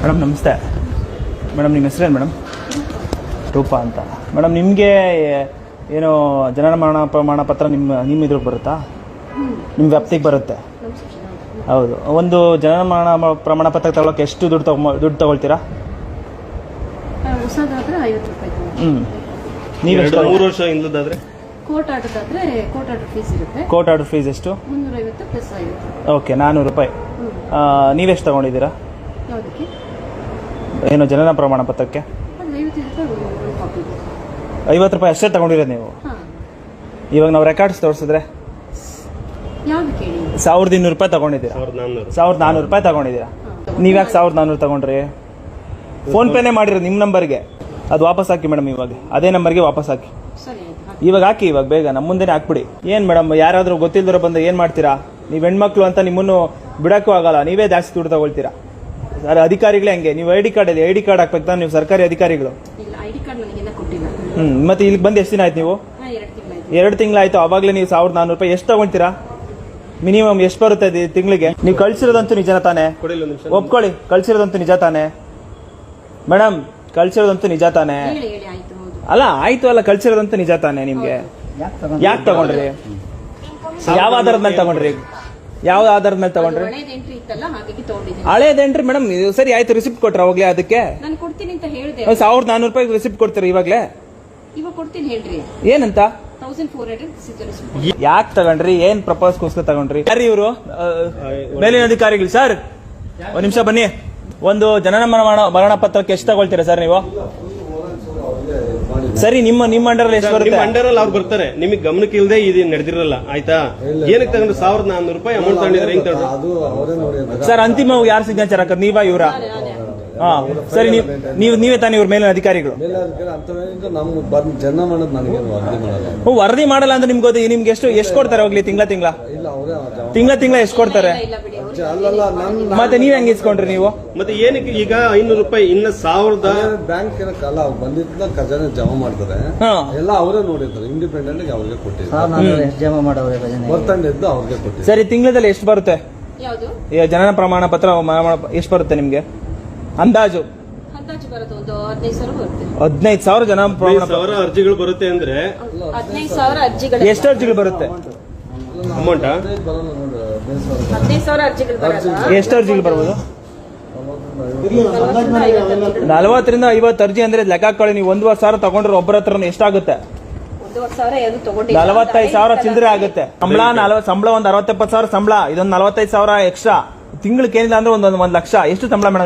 Madam ನಮಸ್ತೆ. Madam ನಿಮ್ಮ ಹೆಸರೇನು ಮೇಡಮ್? ರೂಪಾ ಅಂತ. ಮೇಡಮ್ ನಿಮಗೆ ಏನು ಜನನ ಮರಣ ಪ್ರಮಾಣ ಪತ್ರ ನಿಮ್ಮ ಇದ್ರಿಗೆ ಬರುತ್ತಾ? ನಿಮ್ಮ ವ್ಯಾಪ್ತಿಗೆ ಬರುತ್ತೆ? ಹೌದು. ಒಂದು ಜನನ ಮರಣ ಪ್ರಮಾಣ ಪತ್ರ ತಗೊಳ್ಳೋಕೆ ಎಷ್ಟು ದುಡ್ಡು ತಗೊಳ್ತೀರಾ? ನೀವು 3 ವರ್ಷ ಹಿಂದಾದ್ರೆ ಕೋರ್ಟ್ ಆರ್ಡರ್ ಫೀಸ್ ಇರುತ್ತೆ. ಕೋರ್ಟ್ ಆರ್ಡರ್ ಫೀಸ್ ಎಷ್ಟು? 350 ಪ್ಲಸ್ 50. ಓಕೆ, 400 ರೂಪಾಯಿ. ನೀವೆಷ್ಟು ತಗೊಂಡಿದ್ದೀರಾ? ಯಾವುದಕ್ಕೆ? ಏನು ಜನನ ಪ್ರಮಾಣ ಪತ್ರಕ್ಕೆ? 50 ರೂಪಾಯಿ ಅಷ್ಟೇ ತಗೊಂಡಿರೋದು ನೀವು? ಇವಾಗ ನಾವು ರೆಕಾರ್ಡ್ಸ್ ತೋರಿಸಿದ್ರೆ ಯಾವ್ದು ಕೇಳಿ? 1200 ರೂಪಾಯಿ ತಗೊಂಡಿದ್ದೀರಾ? 1400 ರೂಪಾಯಿ ತಗೊಂಡಿದ್ದೀರಾ? ನೀವ್ಯಾಕೆ 1400 ತಗೊಂಡ್ರಿ? ಫೋನ್ ಪೇನೇ ಮಾಡಿರೋದು ನಿಮ್ಮ ನಂಬರ್ಗೆ. ಅದು ವಾಪಸ್ ಹಾಕಿ ಮೇಡಮ್, ಇವಾಗ ಅದೇ ನಂಬರ್ಗೆ ವಾಪಸ್ ಹಾಕಿ. ಇವಾಗ ಹಾಕಿ, ಇವಾಗ ಬೇಗ ನಮ್ಮ ಮುಂದೆನೇ ಹಾಕ್ಬಿಡಿ. ಏನು ಮೇಡಮ್, ಯಾರಾದರೂ ಗೊತ್ತಿಲ್ಲದರೋ ಬಂದು ಏನು ಮಾಡ್ತೀರಾ? ನೀವು ಹೆಣ್ಮಕ್ಳು ಅಂತ ನಿಮ್ಮನ್ನು ಬಿಡೋಕ್ಕೂ ಆಗಲ್ಲ, ನೀವೇ ಜಾಸ್ತಿ ದುಡ್ಡು ತಗೊಳ್ತೀರಾ. ಸರ್, ಅಧಿಕಾರಿಗಳೇ ಹಂಗೆ. ನೀವು ಐ ಡಿ ಕಾರ್ಡ್ ಹಾಕ್ಬೇಕು ತಾನೆ, ನೀವು ಸರ್ಕಾರಿ ಅಧಿಕಾರಿಗಳು. ಮತ್ತೆ ಇಲ್ಲಿಗೆ ಬಂದು ಎಷ್ಟು ದಿನ ಆಯ್ತು ನೀವು? 2 ತಿಂಗಳಾಯ್ತು. ಅವಾಗಲೇ ನೀವು 1400 ರೂಪಾಯಿ ಎಷ್ಟು ತಗೊಳ್ತೀರಾ? ಮಿನಿಮಮ್ ಎಷ್ಟು ಬರುತ್ತೆ ತಿಂಗಳಿಗೆ? ನೀವು ಕಳ್ಸಿರೋದಂತೂ ನಿಜ ತಾನೆ? ಒಪ್ಕೊಳ್ಳಿ, ಕಳ್ಸಿರೋದಂತೂ ನಿಜ ತಾನೆ ಮೇಡಮ್? ಕಳ್ಸಿರೋದಂತೂ ನಿಜ ತಾನೆ? ಅಲ್ಲ ಆಯ್ತು, ಅಲ್ಲ ಕಳ್ಸಿರೋದಂತೂ ನಿಜ ತಾನೆ ನಿಮ್ಗೆ? ಯಾಕೆ ತಗೊಂಡ್ರಿ? ಯಾವ ಆಧಾರದ ಮೇಲೆ ತಗೊಂಡ್ರಿ? ಯಾವ ಆಧಾರದ ಮೇಲೆ ತಗೊಂಡ್ರಿ? ಹಳೇದೇನ್ರಿ ಮೇಡಮ್? ಸರಿ ಆಯ್ತು, ರಿಸಿಪ್ಟ್ ಕೊಟ್ರ ಅವಾಗ್ಲೇ? ಅದಕ್ಕೆ 1400 ರೂಪಾಯಿ ರಿಸಿಪ್ಟ್ ಕೊಡ್ತೀರಾ ಇವಾಗ್ಲೇ? ಏನಂತ? ಯಾಕೆ ತಗೊಂಡ್ರಿ? ಏನ್ ಪ್ರಪೋಸ್ಗೋಸ್ಕರ ತಗೊಂಡ್ರಿ? ಯಾರು ಇವರು? ಮೇಲಿನ ಅಧಿಕಾರಿಗಳು. ಸರ್ ಒಂದ್ ನಿಮಿಷ ಬನ್ನಿ. ಒಂದು ಜನನ ಮರಣ ಪತ್ರಕ್ಕೆ ಎಷ್ಟು ತಗೊಳ್ತೀರಾ ಸರ್ ನೀವು? ಸರಿ, ನಿಮ್ಮ ಅಂಡರ್ ಎಷ್ಟು ಬರುತ್ತೆ? ಅಂಡರಲ್ಲಿ ಅವ್ರು ಬರ್ತಾರೆ, ನಿಮಗೆ ಗಮನಕ್ಕೆ ಇಲ್ಲದೆ ಇದು ನಡೆದಿರಲ್ಲ. ಆಯ್ತಾ? ಏನಕ್ಕೆ ತಗೊಂಡು 1400 ರೂಪಾಯಿ ಅಮೌಂಟ್ ತಗೊಂಡಿದ್ರೆ ಹೆಂಗ್ ತಗೊಂಡ್ರು ಸರ್? ಅಂತಿಮವಾಗಿ ಯಾರು ಸಿಗ್ನೇಚರ್ ಹಾಕೋದು, ನೀವಾ ಇವರ? ಹಾ ಸರಿ, ನೀವೇ ತಾನೇ ಇವ್ರ ಮೇಲಿನ ಅಧಿಕಾರಿಗಳು? ವರದಿ ಮಾಡಲ್ಲ ಅಂದ್ರೆ ನಿಮ್ಗೆ ಎಷ್ಟು ಕೊಡ್ತಾರೆ ಹೋಗ್ಲಿ? ತಿಂಗಳ ಎಷ್ಟು ಕೊಡ್ತಾರೆ? ಮತ್ತೆ ನೀವ್ ಹೆಂಗ್ ಇಸ್ಕೊಂಡ್ರಿ ನೀವು? ಮತ್ತೆ ಏನಕ್ಕೆ ಈಗ 500 ರೂಪಾಯಿ ಇನ್ನ 1000 ಬ್ಯಾಂಕ್ ಬಂದಿದ್ದ ಖಜಾನೆ ಜಮಾ ಮಾಡ್ತಾರೆ, ಎಲ್ಲ ಅವರೇ ನೋಡಿರ್ತಾರೆ. ಇಂಡಿಪೆಂಡೆಂಟ್ ಅವ್ರಿಗೆ ಕೊಟ್ಟಿದ್ದಾರೆ, ಜಮಾ ಮಾಡೋರು ಬರ್ತಂಡಿದ್ದು ಅವ್ರಿಗೆ ಕೊಟ್ಟಿದ್ದಾರೆ. ಸರಿ, ತಿಂಗಳಲ್ಲಿ ಎಷ್ಟು ಬರುತ್ತೆ ಜನನ ಪ್ರಮಾಣ ಪತ್ರ? ಎಷ್ಟು ಬರುತ್ತೆ ನಿಮ್ಗೆ ಅಂದಾಜು? 15,000 ಜನ ಪ್ರಮಾಣ ಪತ್ರ ಅರ್ಜಿಗಳು ಬರುತ್ತೆ ಅಂದ್ರೆ 15,000 ಅರ್ಜಿಗಳು. ಎಷ್ಟು ಅರ್ಜಿಗಳು ಬರುತ್ತೆ? ಅಮೌಂಟ್ 15,000 ಅರ್ಜಿಗಳು ಬರುತ್ತೆ. ಎಷ್ಟು ಅರ್ಜಿಗಳು ಬರ್ಬೋದು? 40 ರಿಂದ 50 ಅರ್ಜಿ ಅಂದ್ರೆ ಲೆಕ್ಕ ಹಾಕೊಳ್ಳಿ. ನೀವು 1,500 ತಗೊಂಡ್ರೆ ಒಬ್ಬರ ಹತ್ರ ಎಷ್ಟಾಗುತ್ತೆ? 45,000 ಚಿಲ್ಲರೆ ಆಗುತ್ತೆ. ಸಂಬಳ ಒಂದು 60-70 ಸಾವಿರ ಸಂಬಳ, ಇದೊಂದು 45,000 ಎಕ್ಸ್ಟ್ರಾ. ತಿಂಗಳಿಗೆ ಏನಿಲ್ಲ ಅಂದ್ರೆ 1 ಲಕ್ಷ. ಎಷ್ಟು ಸಂಬಳ ಮೇಡಮ್?